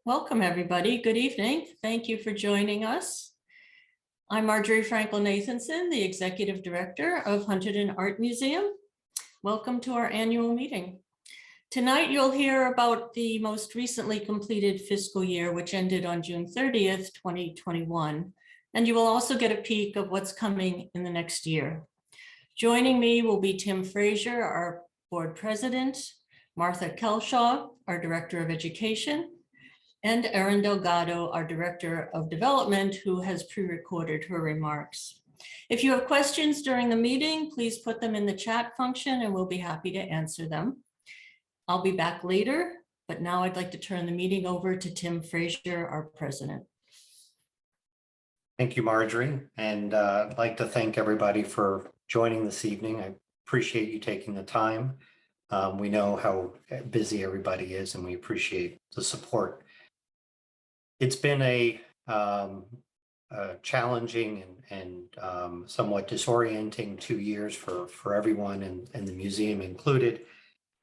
Welcome, everybody. Good evening. Thank you for joining us. I'm Marjorie Frankel Nathanson, the Executive Director of Hunterdon Art Museum. Welcome to our annual meeting. Tonight, you'll hear about the most recently completed fiscal year, which ended on June 30th, 2021. And you will also get a peek of what's coming in the next year. Joining me will be Tim Fraser, our board president, Martha Kelshaw, our Director of Education, and Erin Delgado, our Director of Development, who has pre-recorded her remarks. If you have questions during the meeting, please put them in the chat function and we'll be happy to answer them. I'll be back later, but now I'd like to turn the meeting over to Tim Fraser, our president. Thank you, Marjorie, and I'd like to thank everybody for joining this evening. I appreciate you taking the time. We know how busy everybody is and we appreciate the support. It's been a challenging and somewhat disorienting 2 years for everyone and the museum included.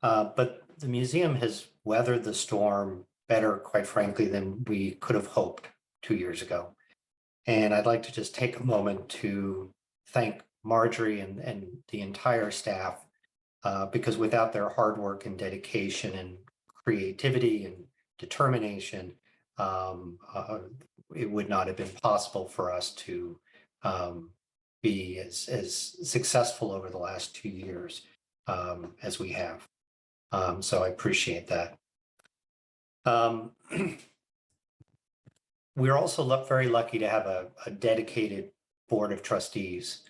But the museum has weathered the storm better, quite frankly, than we could have hoped 2 years ago. And I'd like to just take a moment to thank Marjorie and the entire staff, because without their hard work and dedication and creativity and determination, it would not have been possible for us to be as successful over the last 2 years as we have. So I appreciate that. We're also very lucky to have a dedicated board of trustees.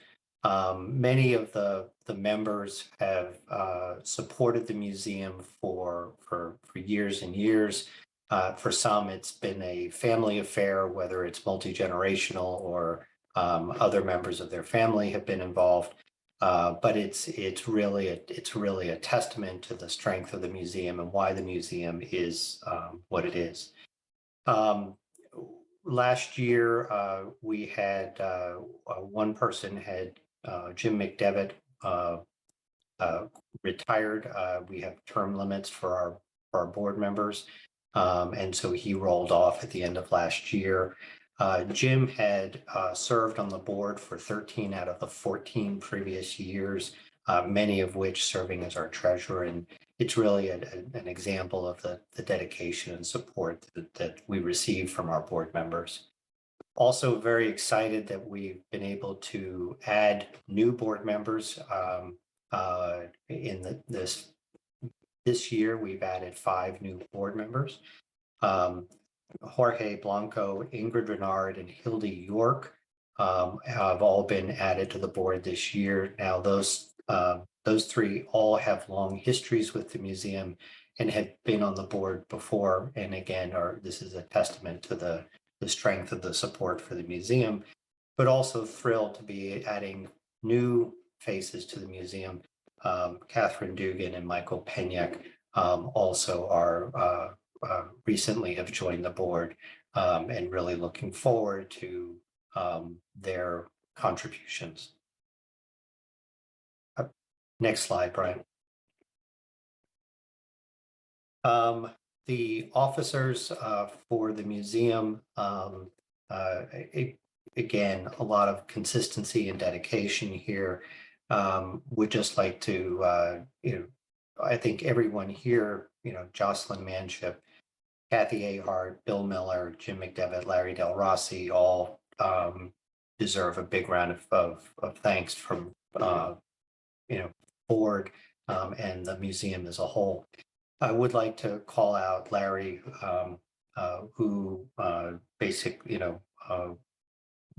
Many of the members have supported the museum for years and years. For some, it's been a family affair, whether it's multi-generational or other members of their family have been involved. But it's really a testament to the strength of the museum and why the museum is what it is. Last year, we had one person had Jim McDevitt retired. We have term limits for our board members. And so he rolled off at the end of last year. Jim had served on the board for 13 out of the 14 previous years, many of which serving as our treasurer. And it's really an example of the dedication and support that we receive from our board members. Also very excited that we've been able to add new board members. In this year, we've added 5 new board members. Jorge Blanco, Ingrid Renard, and Hildy York have all been added to the board this year. Now, those 3 all have long histories with the museum and have been on the board before. And again, this is a testament to the strength of the support for the museum, but also thrilled to be adding new faces to the museum. Catherine Dugan and Michael Penyek also are recently have joined the board, and really looking forward to their contributions. Next slide, Brian. The officers for the museum, again, a lot of consistency and dedication here. Would just like to, I think everyone here, Jocelyn Manship, Kathy Ahart, Bill Miller, Jim McDevitt, Larry Del Rossi, all deserve a big round of thanks from, board and the museum as a whole. I would like to call out Larry, who basically,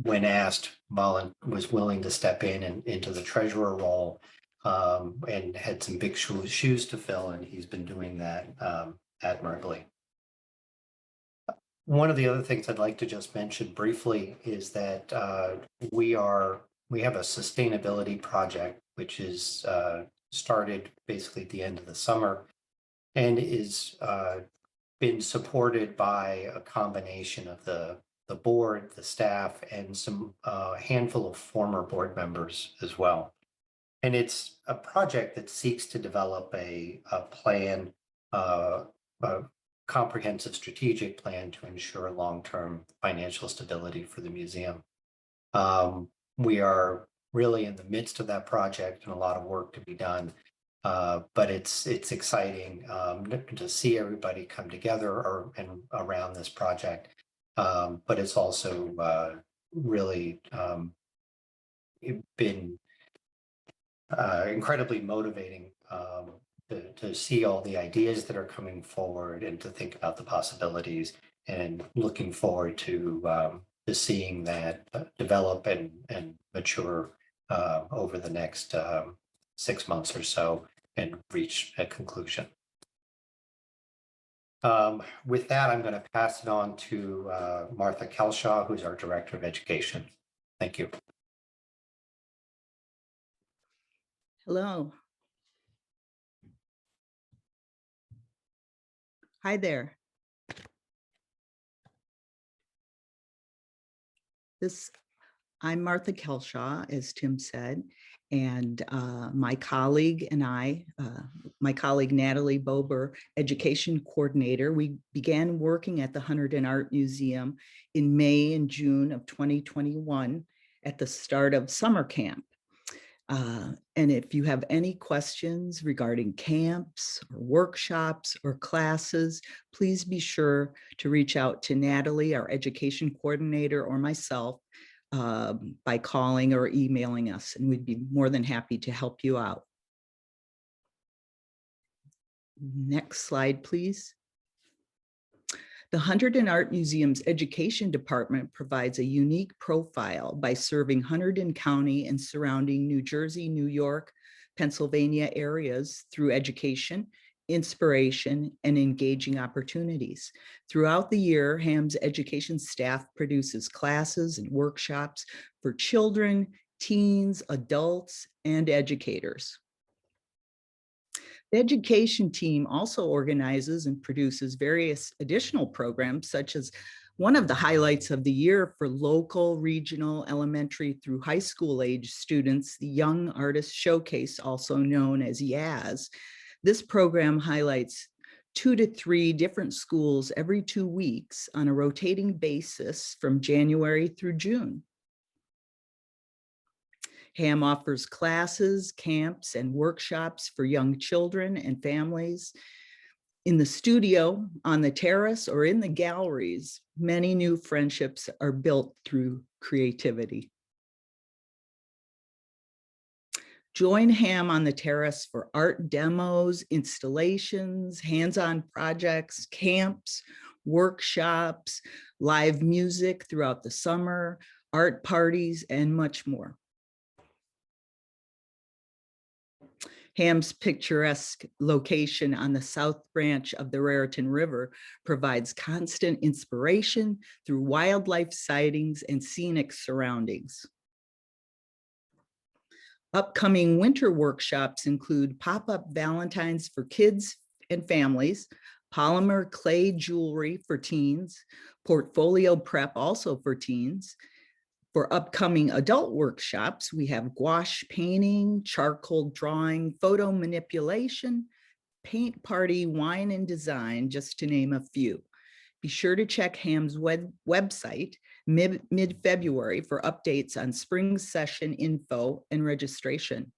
when asked, was willing to step in and into the treasurer role, and had some big shoes to fill, and he's been doing that admirably. One of the other things I'd like to just mention briefly is that we have a sustainability project which is started basically at the end of the summer and is been supported by a combination of the board, the staff, and some handful of former board members as well. And it's a project that seeks to develop a plan comprehensive strategic plan to ensure long-term financial stability for the museum. We are really in the midst of that project and a lot of work to be done. But it's exciting to see everybody come together and around this project. But it's also really been incredibly motivating to see all the ideas that are coming forward and to think about the possibilities, and looking forward to seeing that develop and mature over the next 6 months or so and reach a conclusion. With that, I'm going to pass it on to Martha Kelshaw, who's our Director of Education. Thank you. Hello. Hi there. I'm Martha Kelshaw, as Tim said, and my colleague and my colleague Natalie Bober, Education Coordinator, we began working at the Hunterdon Art Museum in May and June of 2021 at the start of summer camp. And if you have any questions regarding camps or workshops or classes, please be sure to reach out to Natalie, our education coordinator, or myself by calling or emailing us, and we'd be more than happy to help you out. Next slide, please. The Hunterdon Art Museum's Education Department provides a unique profile by serving Hunterdon County and surrounding New Jersey, New York, Pennsylvania areas through education, inspiration, and engaging opportunities. Throughout the year, HAM's education staff produces classes and workshops for children, teens, adults, and educators. The education team also organizes and produces various additional programs, such as one of the highlights of the year for local, regional, elementary through high school age students, the Young Artist Showcase, also known as YAS. This program highlights 2 to 3 different schools every 2 weeks on a rotating basis from January through June. HAM offers classes, camps, and workshops for young children and families. In the studio, on the terrace, or in the galleries, many new friendships are built through creativity. Join HAM on the terrace for art demos, installations, hands-on projects, camps, workshops, live music throughout the summer, art parties, and much more. HAM's picturesque location on the south branch of the Raritan River provides constant inspiration through wildlife sightings and scenic surroundings. Upcoming winter workshops include pop-up Valentines for kids and families, polymer clay jewelry for teens, portfolio prep also for teens. For upcoming adult workshops, we have gouache painting, charcoal drawing, photo manipulation, paint party, wine and design, just to name a few. Be sure to check HAM's website mid-February for updates on spring session info and registration.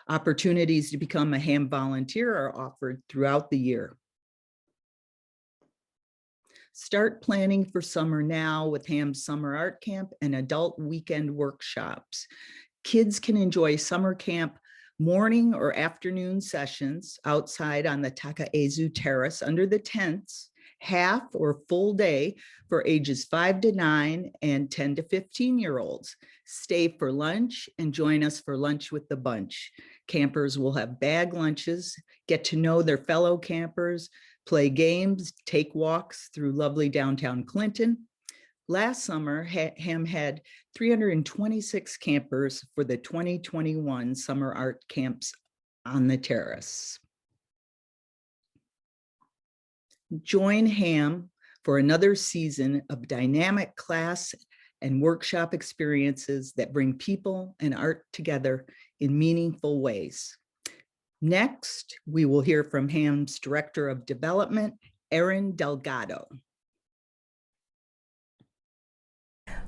Opportunities to become a HAM volunteer are offered throughout the year. Start planning for summer now with HAM's Summer Art Camp and Adult Weekend Workshops. Kids can enjoy summer camp morning or afternoon sessions outside on the Takaezu Terrace under the tents, half or full day for ages 5 to 9 and 10 to 15-year-olds. Stay for lunch and join us for lunch with the bunch. Campers will have bag lunches, get to know their fellow campers, play games, take walks through lovely downtown Clinton. Last summer, HAM had 326 campers for the 2021 Summer Art Camps on the terrace. Join HAM for another season of dynamic class and workshop experiences that bring people and art together in meaningful ways. Next, we will hear from HAM's Director of Development, Erin Delgado.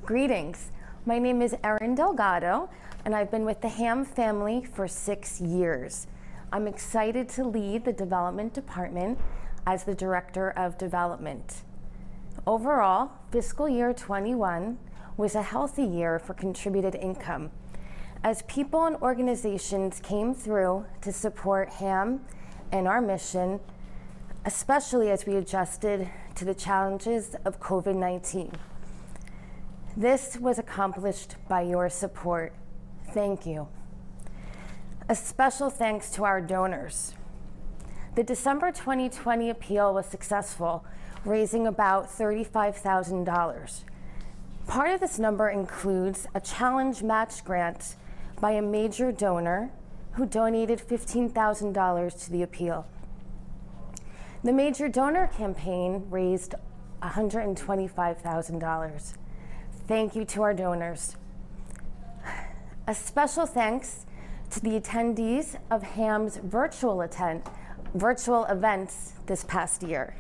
Greetings. My name is Erin Delgado, and I've been with the Ham family for 6 years. I'm excited to lead the development department as the Director of Development. Overall, fiscal year 21 was a healthy year for contributed income, as people and organizations came through to support Ham and our mission, especially as we adjusted to the challenges of COVID-19. This was accomplished by your support. Thank you. A special thanks to our donors. The December 2020 appeal was successful, raising about $35,000. Part of this number includes a challenge match grant by a major donor who donated $15,000 to the appeal. The major donor campaign raised $125,000. Thank you to our donors. A special thanks to the attendees of HAM's virtual events this past year.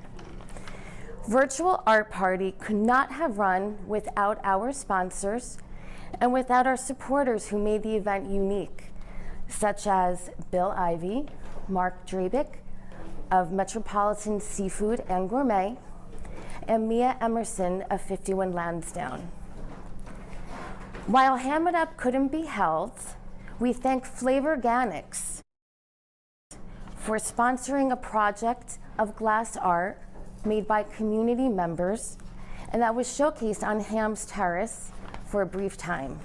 Virtual Art Party could not have run without our sponsors and without our supporters who made the event unique, such as Bill Ivey, Mark Drabick of Metropolitan Seafood and Gourmet, and Mia Emerson of 51 Lansdowne. While Ham It Up couldn't be held, we thank Flavor Organics for sponsoring a project of glass art made by community members, and that was showcased on Ham's Terrace for a brief time.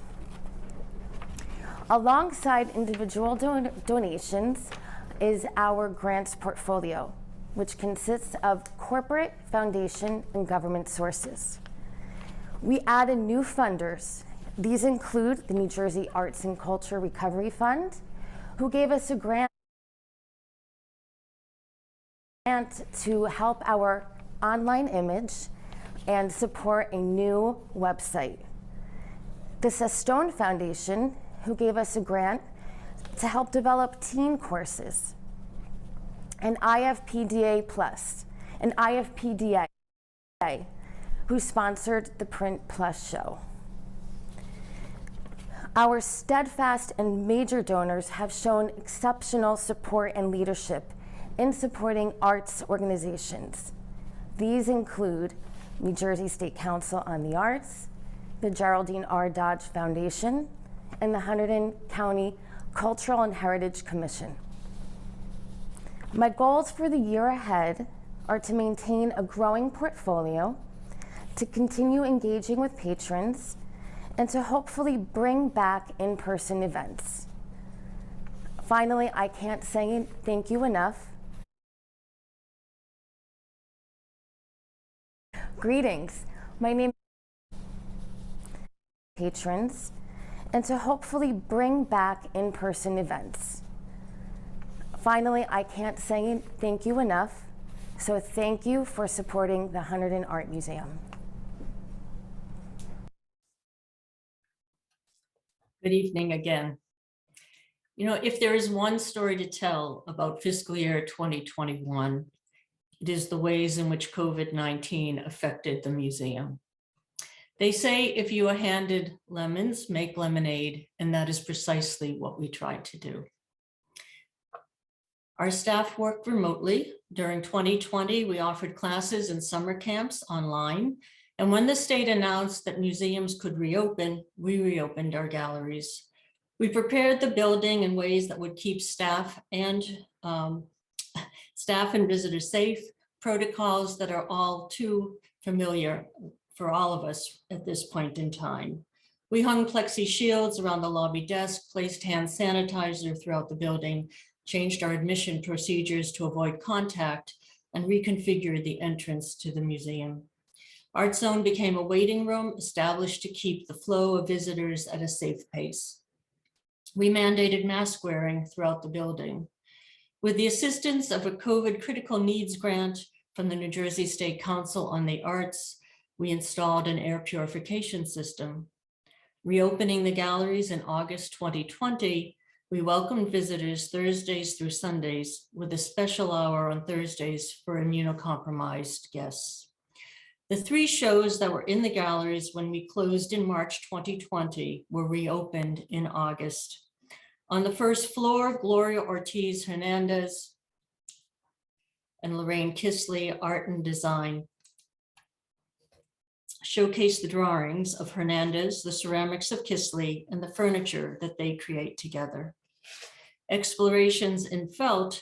Alongside individual donations is our grants portfolio, which consists of corporate, foundation, and government sources. We added new funders. These include the New Jersey Arts and Culture Recovery Fund, who gave us a grant to help our online image and support a new website. The Sestone Foundation, who gave us a grant to help develop teen courses. And IFPDA Plus, and IFPDA, who sponsored the Print Plus show. Our steadfast and major donors have shown exceptional support and leadership in supporting arts organizations. These include New Jersey State Council on the Arts, the Geraldine R. Dodge Foundation, and the Hunterdon County Cultural and Heritage Commission. My goals for the year ahead are to maintain a growing portfolio, to continue engaging with patrons, and to hopefully bring back in-person events. Finally, I can't say thank you enough. Greetings, my name is patrons, and to hopefully bring back in-person events. Finally, I can't say thank you enough, so thank you for supporting the Hunterdon Art Museum. Good evening again. You know, if there is one story to tell about fiscal year 2021, it is the ways in which COVID-19 affected the museum. They say if you are handed lemons, make lemonade, and that is precisely what we tried to do. Our staff worked remotely. During 2020, we offered classes and summer camps online. And when the state announced that museums could reopen, we reopened our galleries. We prepared the building in ways that would keep staff and visitors safe, protocols that are all too familiar for all of us at this point in time. We hung plexi shields around the lobby desk, placed hand sanitizer throughout the building, changed our admission procedures to avoid contact, and reconfigured the entrance to the museum. Art Zone became a waiting room established to keep the flow of visitors at a safe pace. We mandated mask wearing throughout the building. With the assistance of a COVID critical needs grant from the New Jersey State Council on the Arts, we installed an air purification system. Reopening the galleries in August 2020, We welcomed visitors Thursdays through Sundays with a special hour on Thursdays for immunocompromised guests. The 3 shows that were in the galleries when we closed in March 2020 were reopened in August. On the first floor, Gloria Ortiz Hernandez and Lorraine Kisley Art and Design showcase the drawings of Hernandez, the ceramics of Kisley, and the furniture that they create together. Explorations in Felt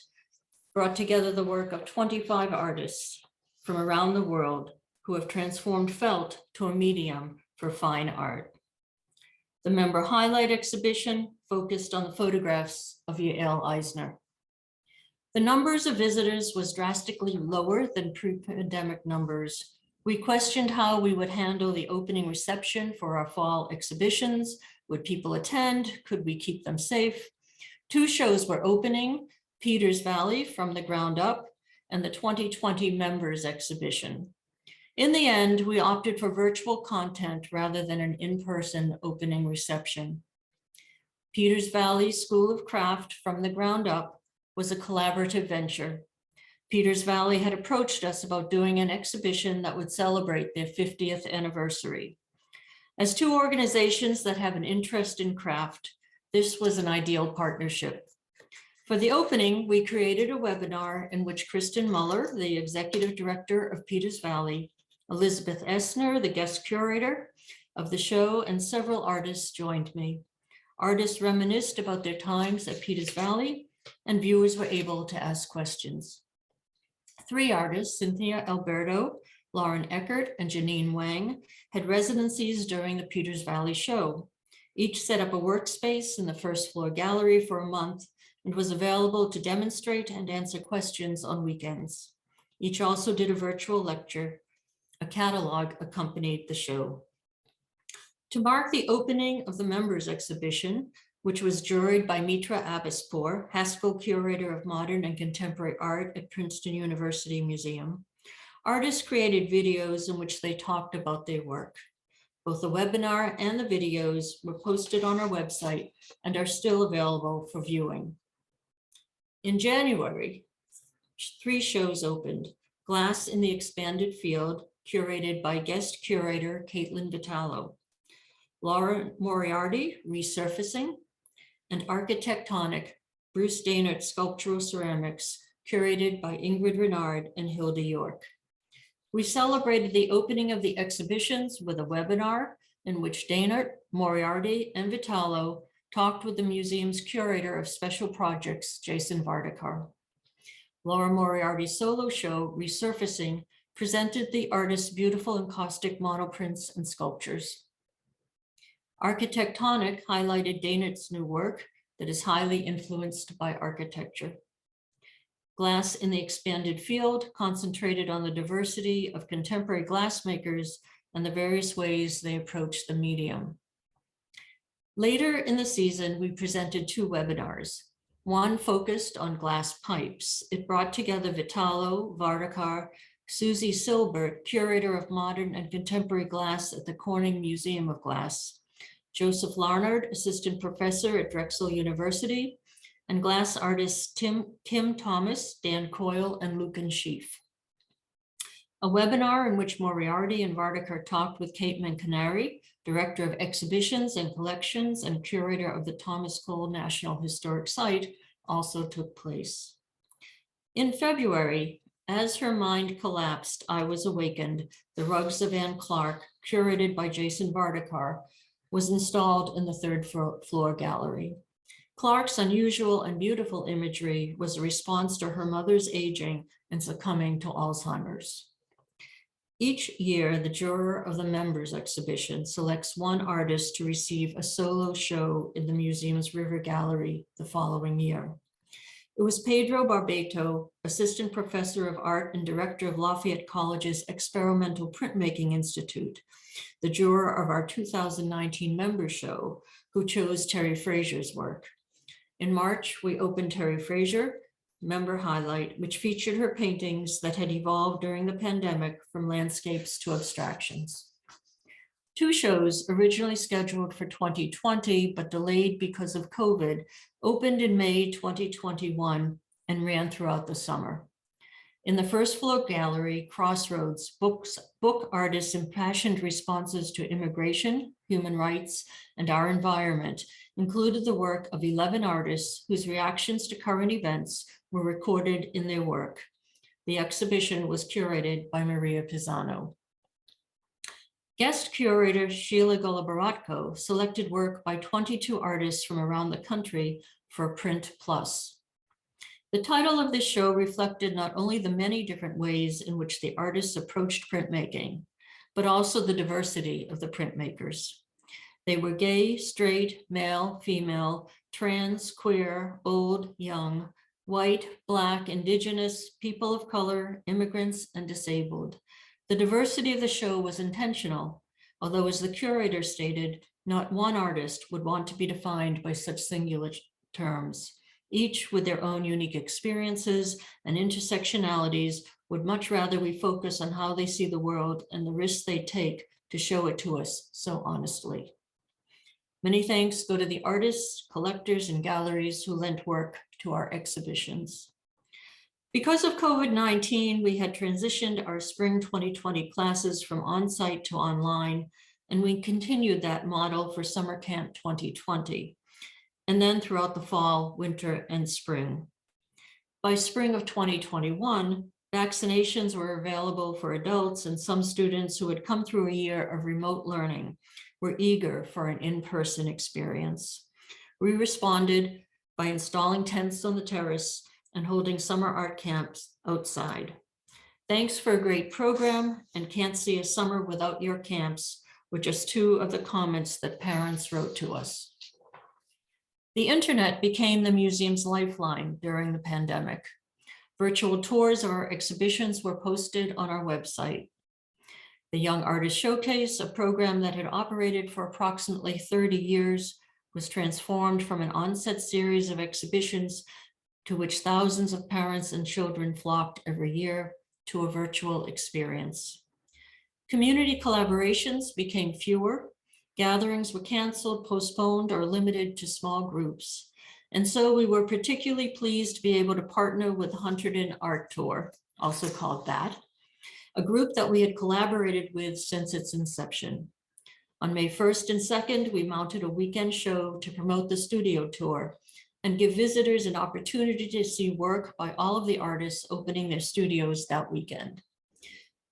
brought together the work of 25 artists from around the world who have transformed felt to a medium for fine art. The member highlight exhibition focused on the photographs of Yael Eisner. The numbers of visitors was drastically lower than pre-pandemic numbers. We questioned how we would handle the opening reception for our fall exhibitions. Would people attend? Could we keep them safe? 2 shows were opening, Peters Valley from the Ground Up and the 2020 Members Exhibition. In the end, we opted for virtual content rather than an in-person opening reception. Peters Valley School of Craft from the Ground Up was a collaborative venture. Peters Valley had approached us about doing an exhibition that would celebrate their 50th anniversary. As 2 organizations that have an interest in craft, this was an ideal partnership. For the opening, we created a webinar in which Kristen Muller, the executive director of Peters Valley, Elizabeth Essner, the guest curator of the show, and several artists joined me. Artists reminisced about their times at Peters Valley, and viewers were able to ask questions. 3 artists, Cynthia Alberto, Lauren Eckert, and Janine Wang, had residencies during the Peters Valley show. Each set up a workspace in the first floor gallery for a month and was available to demonstrate and answer questions on weekends. Each also did a virtual lecture. A catalog accompanied the show. To mark the opening of the members exhibition, which was juried by Mitra Abaspour, Haskell Curator of Modern and Contemporary Art at Princeton University Museum, artists created videos in which they talked about their work. Both the webinar and the videos were posted on our website and are still available for viewing. In January, 3 shows opened. Glass in the Expanded Field, curated by guest curator Caitlin Vitalo. Laura Moriarty, Resurfacing, and Architectonic, Bruce Daynard Sculptural Ceramics, curated by Ingrid Renard and Hilda York. We celebrated the opening of the exhibitions with a webinar in which Daynard, Moriarty, and Vitalo talked with the museum's curator of special projects, Jason Vardakar. Laura Moriarty's solo show, Resurfacing, presented the artist's beautiful and caustic monoprints and sculptures. Architectonic highlighted Daynard's new work that is highly influenced by architecture. Glass in the Expanded Field concentrated on the diversity of contemporary glassmakers and the various ways they approach the medium. Later in the season, we presented 2 webinars. One focused on glass pipes. It brought together Vitalo, Vardakar, Susie Silbert, curator of modern and contemporary glass at the Corning Museum of Glass, Joseph Larnard, assistant professor at Drexel University, and glass artists Tim Thomas, Dan Coyle, and Lucan Schief. A webinar in which Moriarty and Vardakar talked with Kate Mancanari, director of exhibitions and collections and curator of the Thomas Cole National Historic Site, also took place. In February, as her mind collapsed, I Was Awakened, The Rugs of Anne Clark, curated by Jason Vardakar, was installed in the 3rd floor gallery. Clark's unusual and beautiful imagery was a response to her mother's aging and succumbing to Alzheimer's. Each year, the juror of the members exhibition selects one artist to receive a solo show in the museum's River Gallery the following year. It was Pedro Barbeto, assistant professor of art and director of Lafayette College's Experimental Printmaking Institute, the juror of our 2019 member show, who chose Terry Fraser's work. In March, we opened Terry Fraser, member highlight, which featured her paintings that had evolved during the pandemic from landscapes to abstractions. 2 shows originally scheduled for 2020, but delayed because of COVID, opened in May 2021 and ran throughout the summer. In the first floor gallery, Crossroads, book artists' impassioned responses to immigration, human rights, and our environment included the work of 11 artists whose reactions to current events were recorded in their work. The exhibition was curated by Maria Pisano. Guest curator Sheila Golabaratko selected work by 22 artists from around the country for Print Plus. The title of this show reflected not only the many different ways in which the artists approached printmaking, but also the diversity of the printmakers. They were gay, straight, male, female, trans, queer, old, young, white, Black, Indigenous, people of color, immigrants, and disabled. The diversity of the show was intentional, although as the curator stated, not one artist would want to be defined by such singular terms. Each with their own unique experiences and intersectionalities would much rather we focus on how they see the world and the risks they take to show it to us so honestly. Many thanks go to the artists, collectors, and galleries who lent work to our exhibitions. Because of COVID-19, we had transitioned our spring 2020 classes from on-site to online, and we continued that model for Summer Camp 2020, and then throughout the fall, winter, and spring. By spring of 2021, vaccinations were available for adults, and some students who had come through a year of remote learning were eager for an in-person experience. We responded by installing tents on the terrace and holding summer art camps outside. Thanks for a great program, and can't see a summer without your camps, were just two of the comments that parents wrote to us. The internet became the museum's lifeline during the pandemic. Virtual tours of our exhibitions were posted on our website. The Young Artist Showcase, a program that had operated for approximately 30 years, was transformed from an on-set series of exhibitions to which thousands of parents and children flocked every year, to a virtual experience. Community collaborations became fewer. Gatherings were canceled, postponed, or limited to small groups. And so we were particularly pleased to be able to partner with the Hunterdon Art Tour, also called that, a group that we had collaborated with since its inception. On May 1st and 2nd, we mounted a weekend show to promote the studio tour and give visitors an opportunity to see work by all of the artists opening their studios that weekend.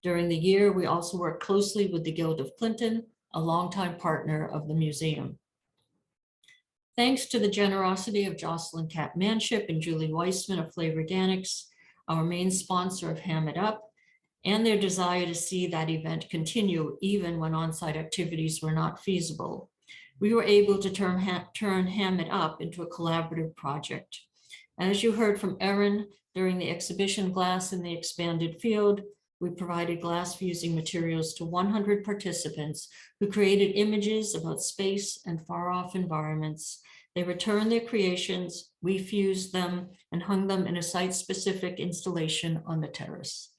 During the year, we also worked closely with the Guild of Clinton, a longtime partner of the museum. Thanks to the generosity of Jocelyn Manship and Julie Weissman of Flavor Organics, our main sponsor of Ham It Up, and their desire to see that event continue even when on-site activities were not feasible, we were able to turn Ham It Up into a collaborative project. As you heard from Erin during the exhibition Glass in the Expanded Field, we provided glass fusing materials to 100 participants who created images about space and far-off environments. They returned their creations, we fused them, and hung them in a site-specific installation on the terrace.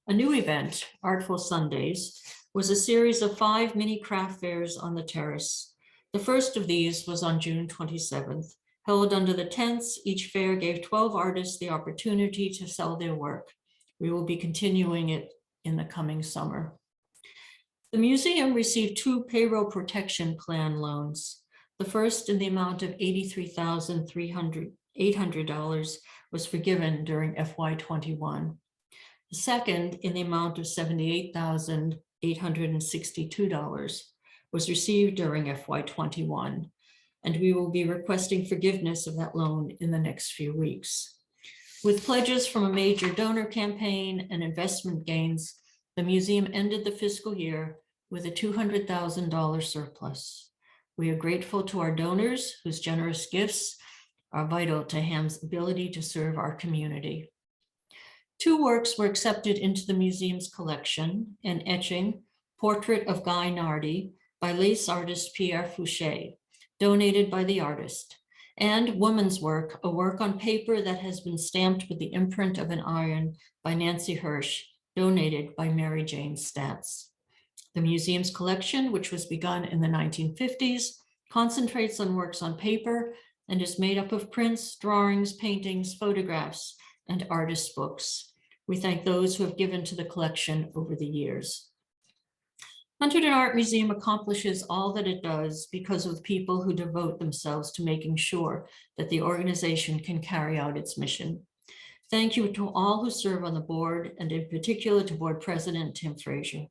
A new event, Artful Sundays, was a series of 5 mini craft fairs on the terrace. The first of these was on June 27th. Held under the tents, each fair gave 12 artists the opportunity to sell their work. We will be continuing it in the coming summer. The museum received 2 payroll protection plan loans. The first, in the amount of $83,800, was forgiven during FY21. The second, in the amount of $78,862, was received during FY21, and we will be requesting forgiveness of that loan in the next few weeks. With pledges from a major donor campaign and investment gains, the museum ended the fiscal year with a $200,000 surplus. We are grateful to our donors whose generous gifts are vital to HAM's ability to serve our community. 2 works were accepted into the museum's collection: an etching, Portrait of Guy Nardi, by lace artist Pierre Fouché, donated by the artist, and Woman's Work, a work on paper that has been stamped with the imprint of an iron by Nancy Hirsch, donated by Mary Jane Statz. The museum's collection, which was begun in the 1950s, concentrates on works on paper and is made up of prints, drawings, paintings, photographs, and artist books. We thank those who have given to the collection over the years. Hunterdon Art Museum accomplishes all that it does because of people who devote themselves to making sure that the organization can carry out its mission. Thank you to all who serve on the board, and in particular to Board President Tim Fraser.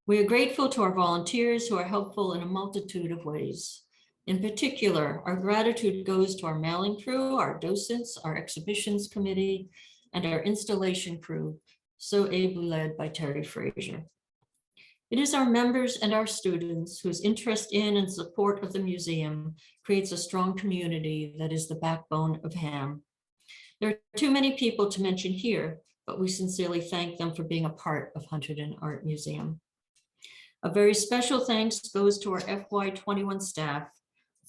We are grateful to our volunteers who are helpful in a multitude of ways. In particular, our gratitude goes to our mailing crew, our docents, our exhibitions committee, and our installation crew, so ably led by Terry Fraser. It is our members and our students whose interest in and support of the museum creates a strong community that is the backbone of HAM. There are too many people to mention here, but we sincerely thank them for being a part of Hunterdon Art Museum. A very special thanks goes to our FY21 staff,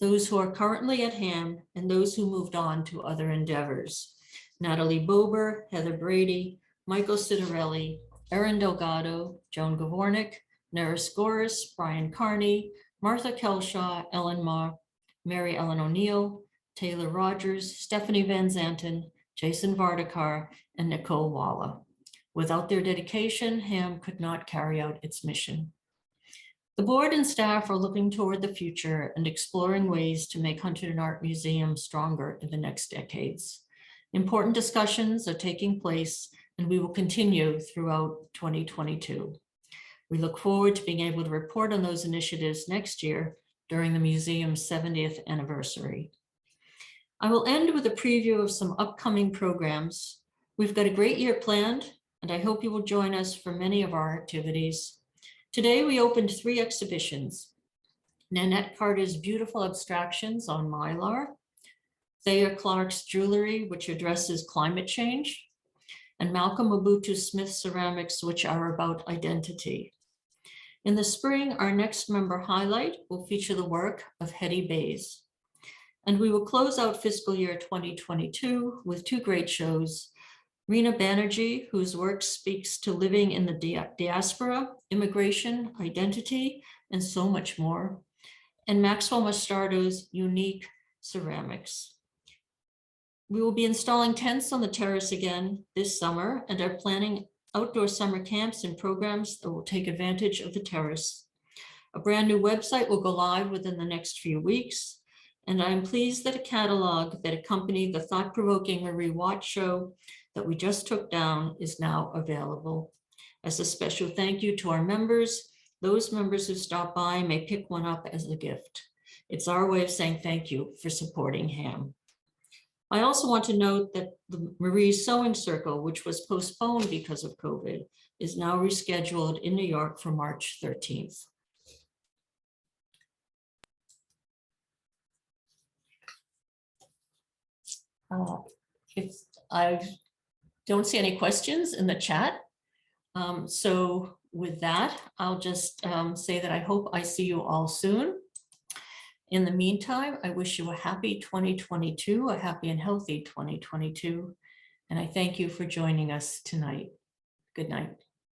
those who are currently at HAM and those who moved on to other endeavors. Natalie Bober, Heather Brady, Michael Citarelli, Erin Delgado, Joan Gavornik, Neris Goris, Brian Carney, Martha Kelshaw, Ellen Ma, Mary Ellen O'Neill, Taylor Rogers, Stephanie Van Zanten, Jason Vardakar, and Nicole Walla. Without their dedication, HAM could not carry out its mission. The board and staff are looking toward the future and exploring ways to make Hunterdon Art Museum stronger in the next decades. Important discussions are taking place, and we will continue throughout 2022. We look forward to being able to report on those initiatives next year during the museum's 70th anniversary. I will end with a preview of some upcoming programs. We've got a great year planned, and I hope you will join us for many of our activities. Today, we opened 3 exhibitions: Nanette Carter's beautiful abstractions on Mylar, Thea Clark's jewelry, which addresses climate change, and Malcolm Mobutu Smith's ceramics, which are about identity. In the spring, our next member highlight will feature the work of Hetty Bays. And we will close out fiscal year 2022 with 2 great shows: Reena Banerjee, whose work speaks to living in the diaspora, immigration, identity, and so much more, and Maxwell Mastardo's unique ceramics. We will be installing tents on the terrace again this summer and are planning outdoor summer camps and programs that will take advantage of the terrace. A brand new website will go live within the next few weeks, and I'm pleased that a catalog that accompanied the thought-provoking Marie Watt show that we just took down is now available. As a special thank you to our members, those members who stop by may pick one up as a gift. It's our way of saying thank you for supporting HAM. I also want to note that the Marie Sewing Circle, which was postponed because of COVID, is now rescheduled in New York for March 13th. I don't see any questions in the chat. So with that, I'll just say that I hope I see you all soon. In the meantime, I wish you a happy 2022, a happy and healthy 2022. And I thank you for joining us tonight. Good night.